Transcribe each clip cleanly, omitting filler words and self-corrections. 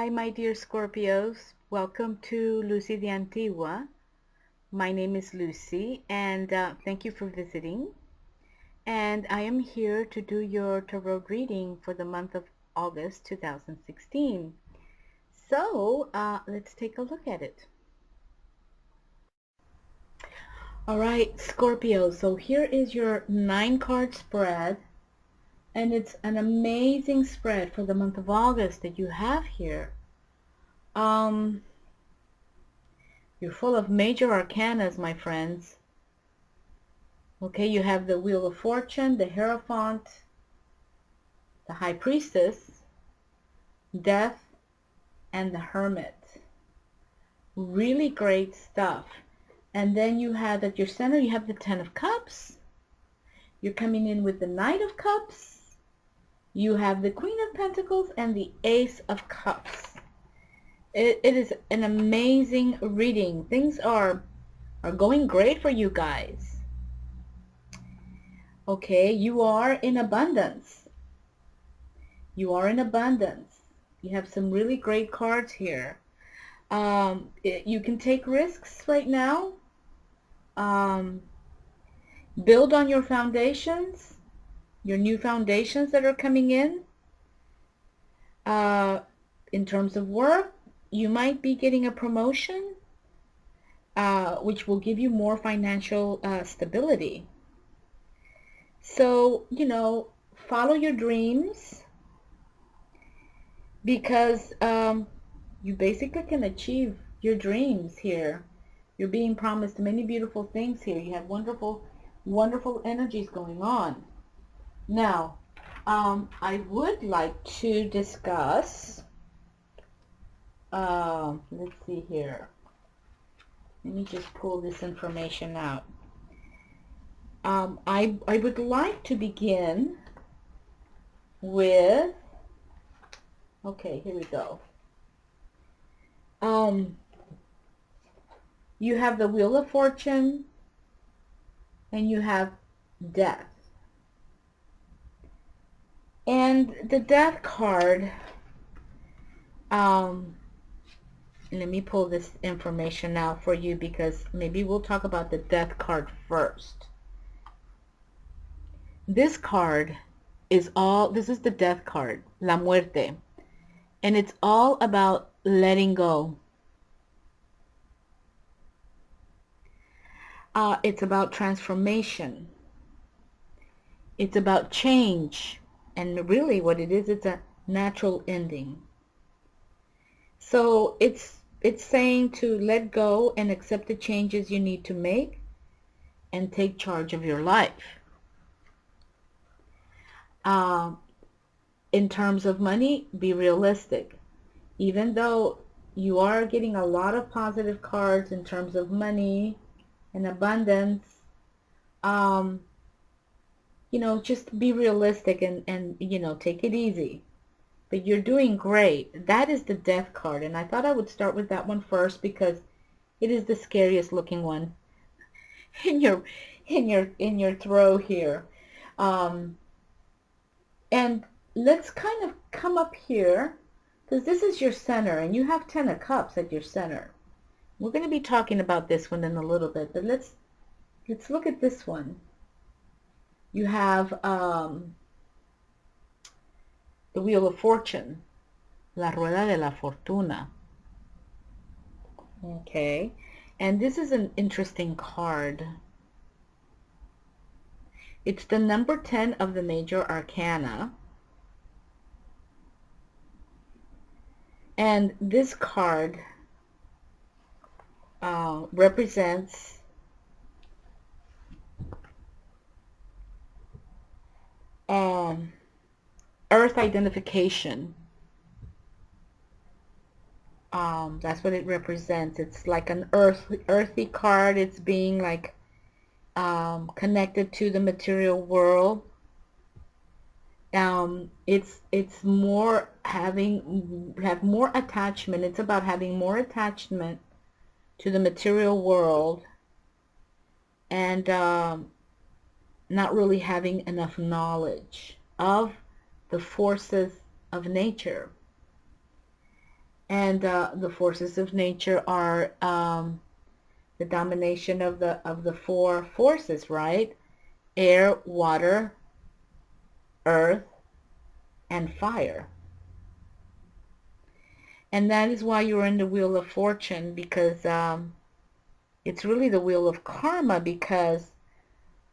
Hi, my dear Scorpios. Welcome to Lucy the Antigua. My name is Lucy, and thank you for visiting. And I am here to do your tarot reading for the month of August 2016. So let's take a look at it. All right, Scorpio. So here is your 9-card spread, and it's an amazing spread for the month of August that you have here. You're full of major arcanas, my friends. Okay, you have the Wheel of Fortune, the Hierophant, the High Priestess, Death, and the Hermit. Really great stuff. And then you have at your center, you have the Ten of Cups. You're coming in with the Knight of Cups. You have the Queen of Pentacles and the Ace of Cups. It is an amazing reading. Things are going great for you guys. Okay, you are in abundance. You are in abundance. You have some really great cards here. You can take risks right now. Build on your foundations, your new foundations that are coming in. In terms of work, you might be getting a promotion, which will give you more financial stability. So, follow your dreams, because you basically can achieve your dreams here. You're being promised many beautiful things here. You have wonderful, wonderful energies going on. Now, I would like to discuss, let's see here. Let me just pull this information out. I would like to begin with, okay, here we go. You have the Wheel of Fortune, and you have Death. And the Death card, let me pull this information out for you, because maybe we'll talk about the Death card first. This card is this is the Death card, La Muerte, and it's all about letting go. It's about transformation. It's about change. And really what it is, it's a natural ending. So it's saying to let go and accept the changes you need to make and take charge of your life. In terms of money, be realistic. Even though you are getting a lot of positive cards in terms of money and abundance, just be realistic and take it easy. But you're doing great. That is the Death card, and I thought I would start with that one first because it is the scariest looking one in your throw here. And let's kind of come up here, because this is your center, and you have 10 of Cups at your center. We're going to be talking about this one in a little bit, but let's look at this one. You have the Wheel of Fortune, La Rueda de la Fortuna. Okay, and this is an interesting card. It's the number 10 of the major arcana. And this card represents earth identification. That's what it represents. It's like an earthy card. It's being like connected to the material world. It's more have more attachment. It's about having more attachment to the material world, and not really having enough knowledge of the forces of nature. And the forces of nature are the domination of the four forces, right? Air, water, earth, and fire. And that is why you're in the wheel of fortune, because it's really the wheel of karma, because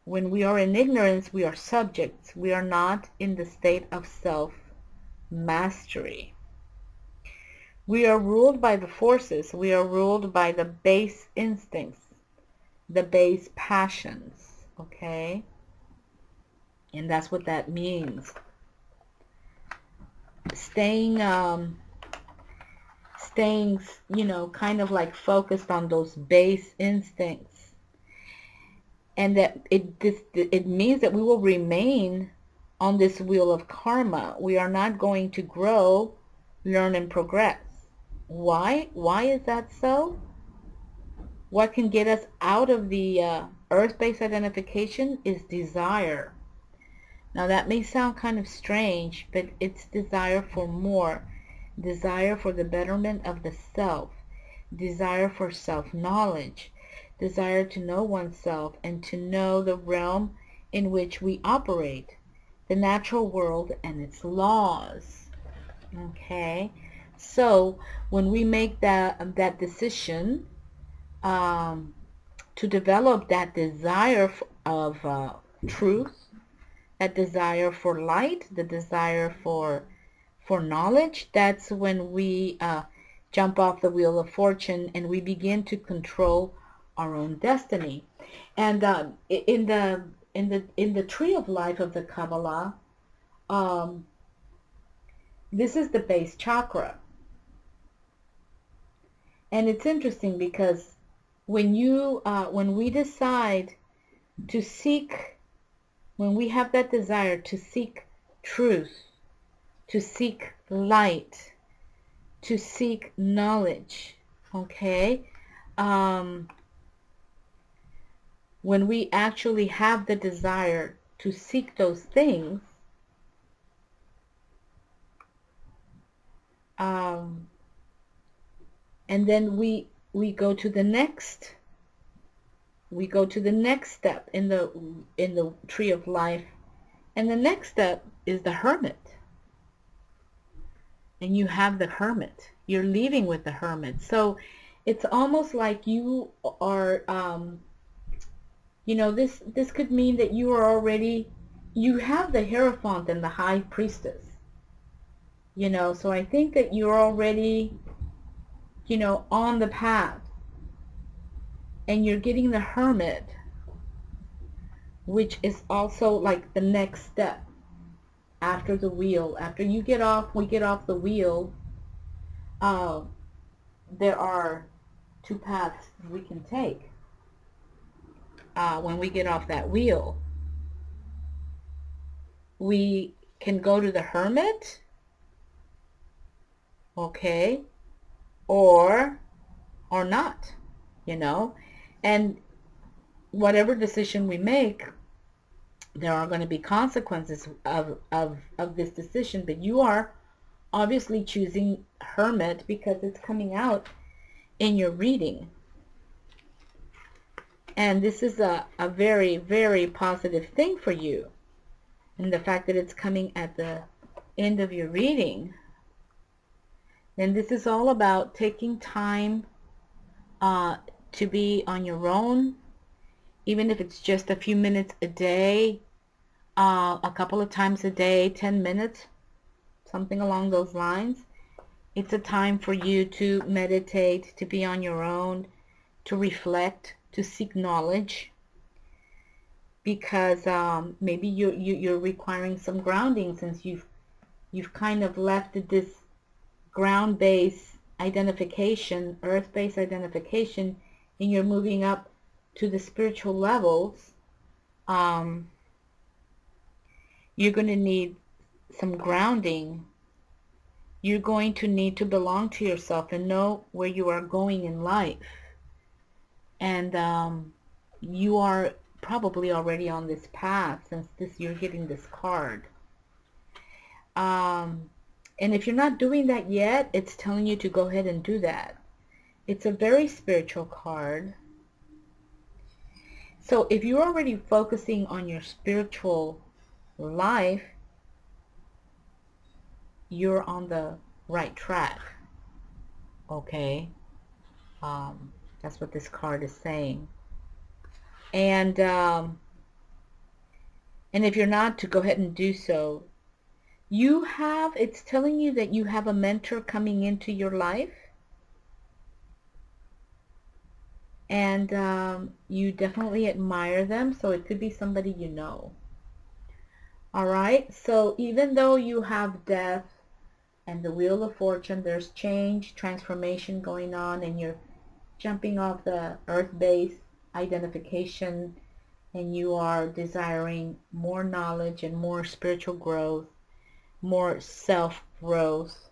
when we are in ignorance, we are subjects. We are not in the state of self-mastery. We are ruled by the forces. We are ruled by the base instincts, the base passions, okay? And that's what that means. Staying, you know, kind of like focused on those base instincts. And that it means that we will remain on this wheel of karma. We are not going to grow, learn, and progress. Why? Why is that so? What can get us out of the earth-based identification is desire. Now that may sound kind of strange, but it's desire for more, desire for the betterment of the self, desire for self-knowledge, desire to know oneself and to know the realm in which we operate, the natural world and its laws. Okay, so when we make that decision to develop that desire of truth, that desire for light, the desire for knowledge, that's when we jump off the wheel of fortune and we begin to control our own destiny. And in the tree of life of the Kabbalah, this is the base chakra. And it's interesting because when we decide to seek, when we have that desire to seek truth, to seek light, to seek knowledge, okay? When we actually have the desire to seek those things, and then we go to the next step in the tree of life, and the next step is the hermit. And you have the hermit. You're leaving with the hermit. So it's almost like you are, you know, this could mean that you are already, you have the Hierophant and the High Priestess. You know, so I think that you're already, you know, on the path. And you're getting the hermit, which is also like the next step after the wheel. After we get off the wheel, there are two paths we can take when we get off that wheel. We can go to the hermit, okay, or not, you know. And whatever decision we make, there are going to be consequences of this decision, but you are obviously choosing hermit because it's coming out in your reading. And this is a very, very positive thing for you. And the fact that it's coming at the end of your reading. And this is all about taking time to be on your own, even if it's just a few minutes a day, a couple of times a day, 10 minutes, something along those lines. It's a time for you to meditate, to be on your own, to reflect, to seek knowledge, because maybe you're requiring some grounding, since you've kind of left this ground-based identification, earth-based identification, and you're moving up to the spiritual levels. You're going to need some grounding. You're going to need to belong to yourself and know where you are going in life. And you are probably already on this path, since you're getting this card. And if you're not doing that yet, it's telling you to go ahead and do that. It's a very spiritual card. So if you're already focusing on your spiritual life, you're on the right track. Okay? That's what this card is saying. And if you're not, to go ahead and do so. It's telling you that you have a mentor coming into your life. And you definitely admire them, so it could be somebody you know. All right, so even though you have death and the Wheel of Fortune, there's change, transformation going on, and you're jumping off the earth-based identification, and you are desiring more knowledge and more spiritual growth, more self-growth,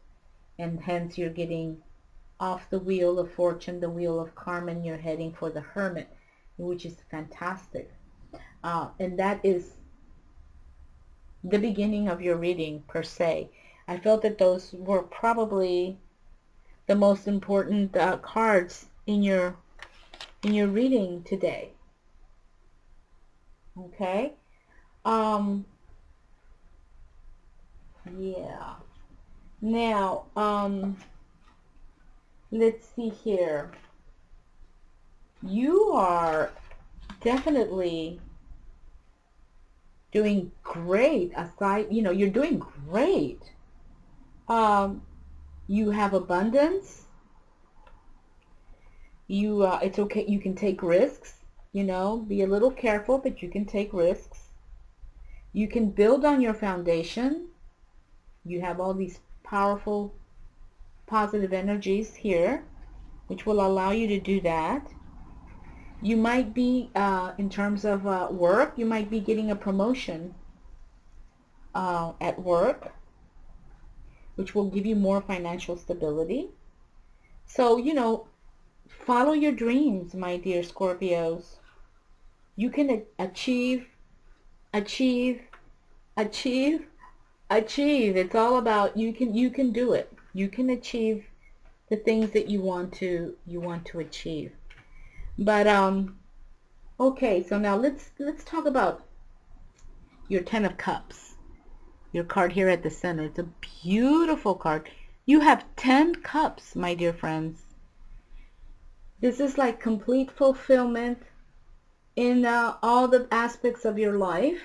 and hence you're getting off the Wheel of Fortune, the Wheel of Karma, and you're heading for the Hermit, which is fantastic. And that is the beginning of your reading per se. I felt that those were probably the most important cards in your reading today. Okay. Yeah. Now, let's see here. You are definitely doing great. Aside, you're doing great. You have abundance. It's okay. You can take risks. Be a little careful, but you can take risks. You can build on your foundation. You have all these powerful, positive energies here, which will allow you to do that. You might be, in terms of work, you might be getting a promotion at work, which will give you more financial stability. So, follow your dreams, my dear Scorpios. You can achieve. It's all about you can do it. You can achieve the things that you want to achieve. But okay, so now let's talk about your 10 of Cups. Your card here at the center. It's a beautiful card. You have 10 cups, my dear friends. This is like complete fulfillment in all the aspects of your life.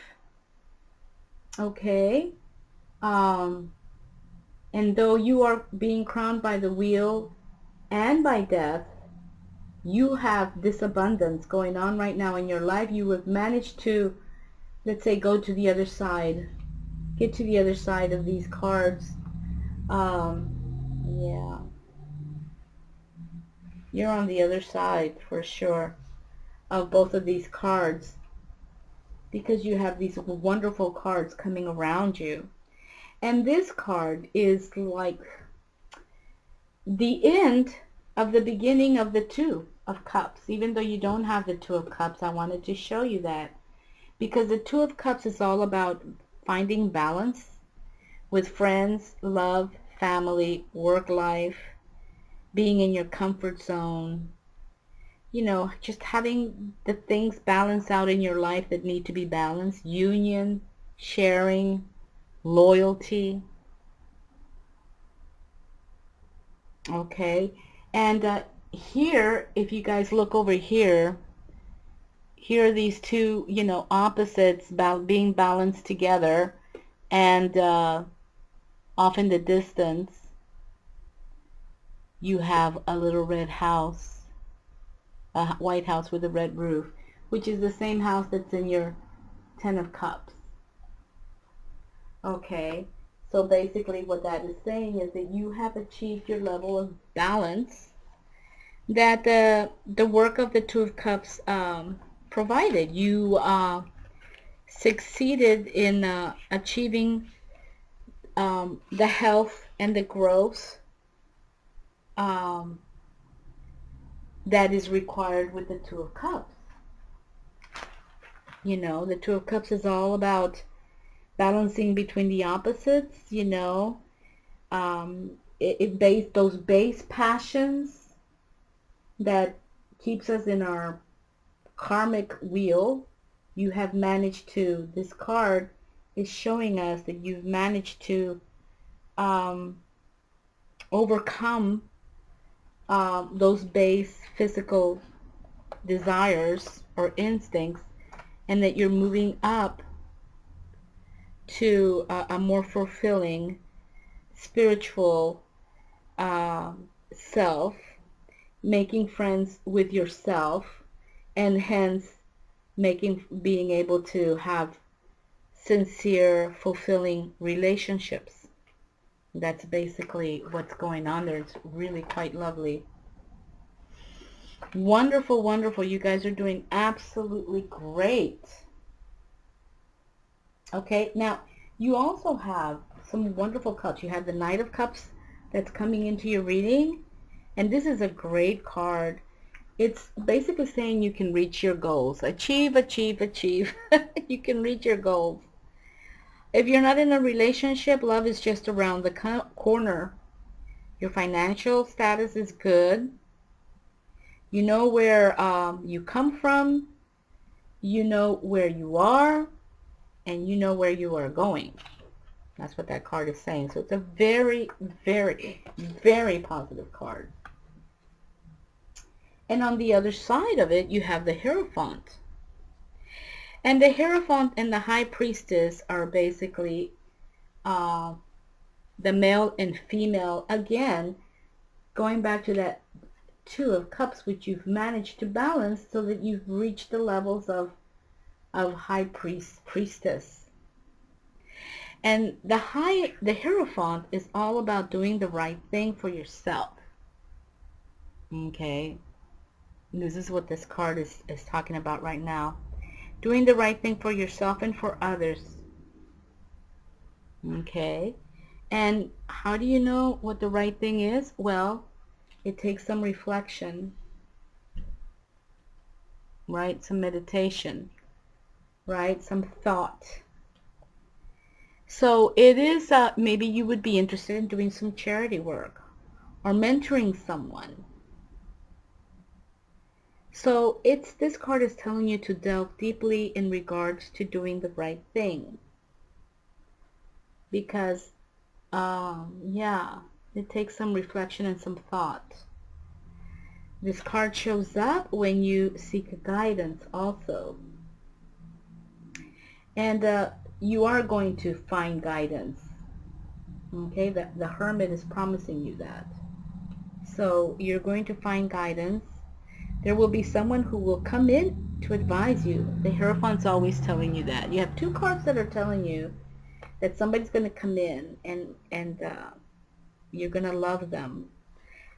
Okay. And though you are being crowned by the wheel and by death, you have this abundance going on right now in your life. You have managed to, let's say, go to the other side. Get to the other side of these cards. Yeah. You're on the other side for sure of both of these cards, because you have these wonderful cards coming around you. And this card is like the end of the beginning of the Two of Cups. Even though you don't have the Two of Cups, I wanted to show you that, because the Two of Cups is all about finding balance with friends, love, family, work life, being in your comfort zone, just having the things balanced out in your life that need to be balanced. Union, sharing, loyalty. Okay. And here, if you guys look over here, here are these two, opposites being balanced together, and off in the distance, you have a little red house, a white house with a red roof, which is the same house that's in your 10 of Cups. Okay, so basically what that is saying is that you have achieved your level of balance that the work of the Two of Cups provided. You succeeded in achieving the health and the growth that is required with the Two of Cups. The Two of Cups is all about balancing between the opposites, those base passions that keeps us in our karmic wheel. You have managed to, this card is showing us that you've managed to overcome those base physical desires or instincts, and that you're moving up to a more fulfilling spiritual self, making friends with yourself, and hence being able to have sincere, fulfilling relationships. That's basically what's going on there. It's really quite lovely. Wonderful, wonderful. You guys are doing absolutely great. Okay, now you also have some wonderful cups. You have the Knight of Cups that's coming into your reading, and this is a great card. It's basically saying you can reach your goals. Achieve, achieve, achieve. You can reach your goals. If you're not in a relationship, love is just around the corner. Your financial status is good. You know where you come from. You know where you are. And you know where you are going. That's what that card is saying. So it's a very, very, very positive card. And on the other side of it, you have the Hierophant. And the Hierophant and the High Priestess are basically the male and female. Again, going back to that Two of Cups, which you've managed to balance so that you've reached the levels of High Priestess. And the Hierophant is all about doing the right thing for yourself. Okay? And this is what this card is talking about right now. Doing the right thing for yourself and for others. Okay? And how do you know what the right thing is? Well, it takes some reflection, right? Some meditation, right? Some thought. So it is, maybe you would be interested in doing some charity work or mentoring someone. So this card is telling you to delve deeply in regards to doing the right thing. Because, yeah, it takes some reflection and some thought. This card shows up when you seek guidance also. And you are going to find guidance. Okay, the Hermit is promising you that. So you're going to find guidance. There will be someone who will come in to advise you. The Hierophant's always telling you that. You have two cards that are telling you that somebody's going to come in and you're going to love them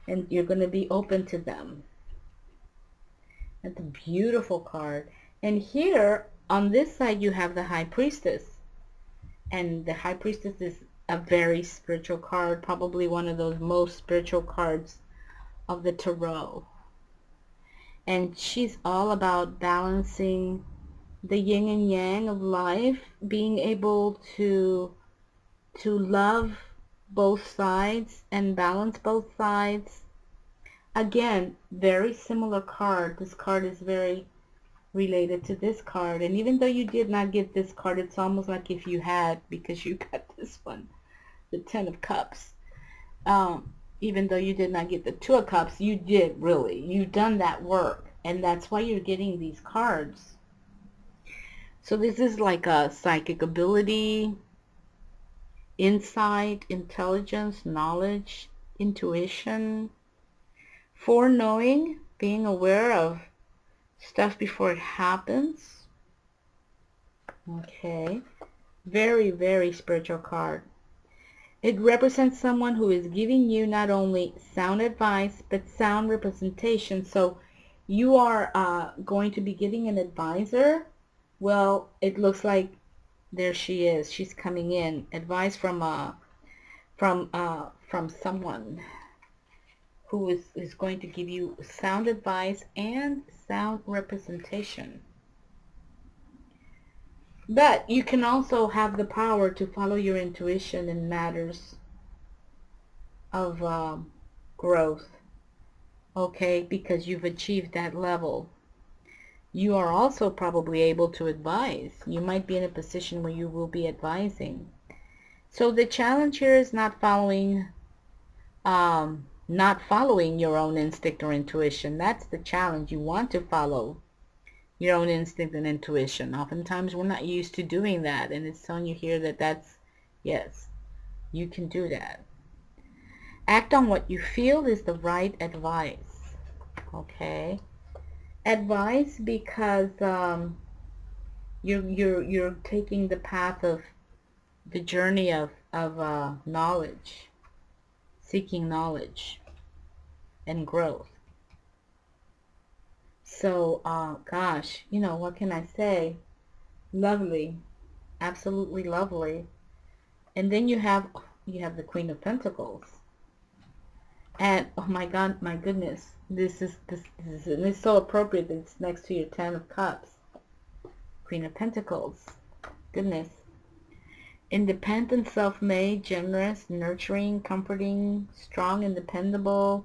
and you're going to be open to them. That's a beautiful card. And here on this side you have the High Priestess. And the High Priestess is a very spiritual card, probably one of those most spiritual cards of the tarot. And she's all about balancing the yin and yang of life, being able to love both sides and balance both sides. Again, very similar card. This card is very related to this card. And even though you did not get this card, it's almost like if you had, because you got this one, the Ten of Cups. Even though you did not get the Two of Cups, you did really. You've done that work. And that's why you're getting these cards. So this is like a psychic ability, insight, intelligence, knowledge, intuition, foreknowing, being aware of stuff before it happens. Okay. Very, very spiritual card. It represents someone who is giving you not only sound advice, but sound representation. So you are going to be getting an advisor. Well, it looks like there she is. She's coming in. Advice from someone who is going to give you sound advice and sound representation. But you can also have the power to follow your intuition in matters of growth, okay, because you've achieved that level. You are also probably able to advise. You might be in a position where you will be advising. So the challenge here is not following your own instinct or intuition. That's the challenge. You want to follow your own instinct and intuition. Oftentimes we're not used to doing that, and it's telling you here that yes, you can do that. Act on what you feel is the right advice. Okay, advice because you're taking the path of the journey of knowledge, seeking knowledge and growth. So, gosh, what can I say? Lovely, absolutely lovely. And then you have the Queen of Pentacles. And oh my God, my goodness, this is so appropriate that it's next to your Ten of Cups. Queen of Pentacles. Goodness. Independent, self-made, generous, nurturing, comforting, strong, and dependable.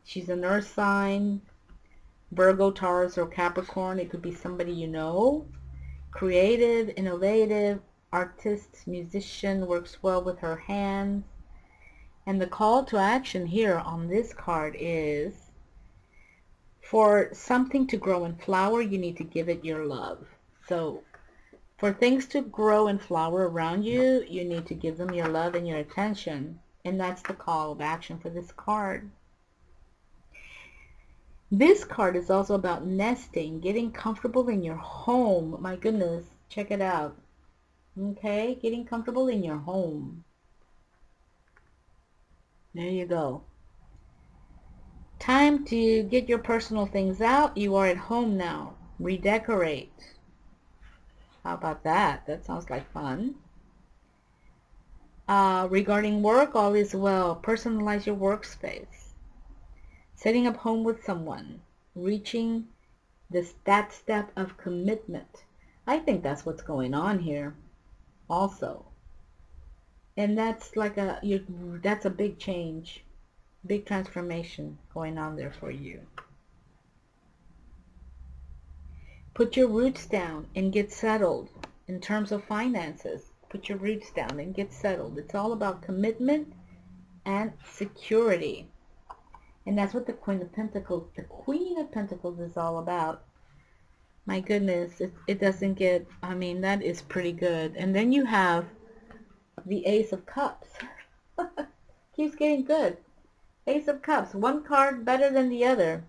She's an earth sign. Virgo, Taurus, or Capricorn. It could be somebody you know. Creative, innovative, artist, musician, works well with her hands. And the call to action here on this card is, for something to grow and flower, you need to give it your love. So for things to grow and flower around you, you need to give them your love and your attention. And that's the call of action for this card. This card is also about nesting, getting comfortable in your home. My goodness, check it out. Okay, getting comfortable in your home. There you go. Time to get your personal things out. You are at home now. Redecorate. How about that? That sounds like fun. Regarding work, all is well. Personalize your workspace. Setting up home with someone. Reaching that step of commitment. I think that's what's going on here also. And that's like that's a big change, big transformation going on there for you. Put your roots down and get settled in terms of finances. Put your roots down and get settled. It's all about commitment and security. And that's what the Queen of Pentacles is all about. My goodness, it doesn't get, that is pretty good. And then you have the Ace of Cups. Keeps getting good. Ace of Cups. One card better than the other.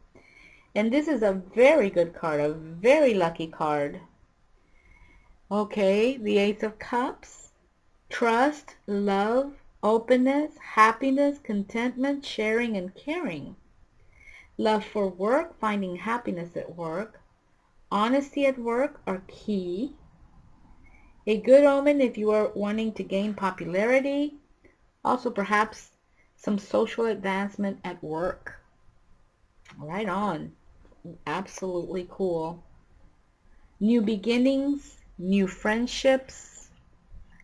And this is a very good card. A very lucky card. Okay. The Ace of Cups. Trust, love, openness, happiness, contentment, sharing, and caring. Love for work. Finding happiness at work. Honesty at work are key. A good omen if you are wanting to gain popularity. Also perhaps some social advancement at work. Right on. Absolutely cool. New beginnings, new friendships.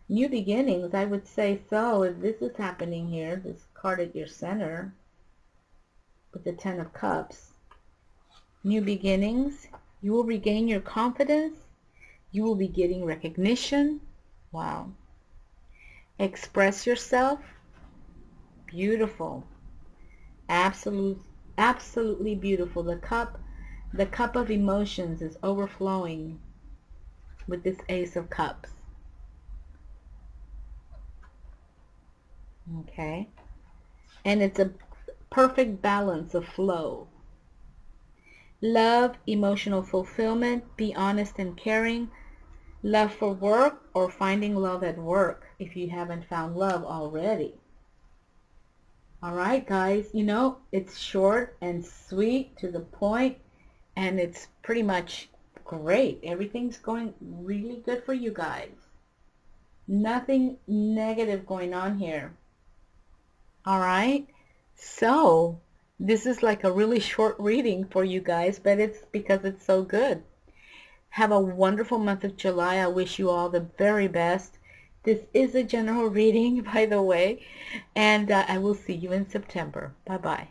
New beginnings, I would say so. If this is happening here, this card at your center with the Ten of Cups. New beginnings. You will regain your confidence. You will be getting recognition. Wow. Express yourself. Beautiful. Absolutely beautiful. The cup of emotions is overflowing with this Ace of Cups. Okay. And it's a perfect balance of flow. Love, emotional fulfillment, be honest and caring. Love for work or finding love at work if you haven't found love already. All right, guys, it's short and sweet, to the point, and it's pretty much great. Everything's going really good for you guys. Nothing negative going on here. All right, so this is like a really short reading for you guys, but it's because it's so good. Have a wonderful month of July. I wish you all the very best. This is a general reading, by the way, and I will see you in September. Bye-bye.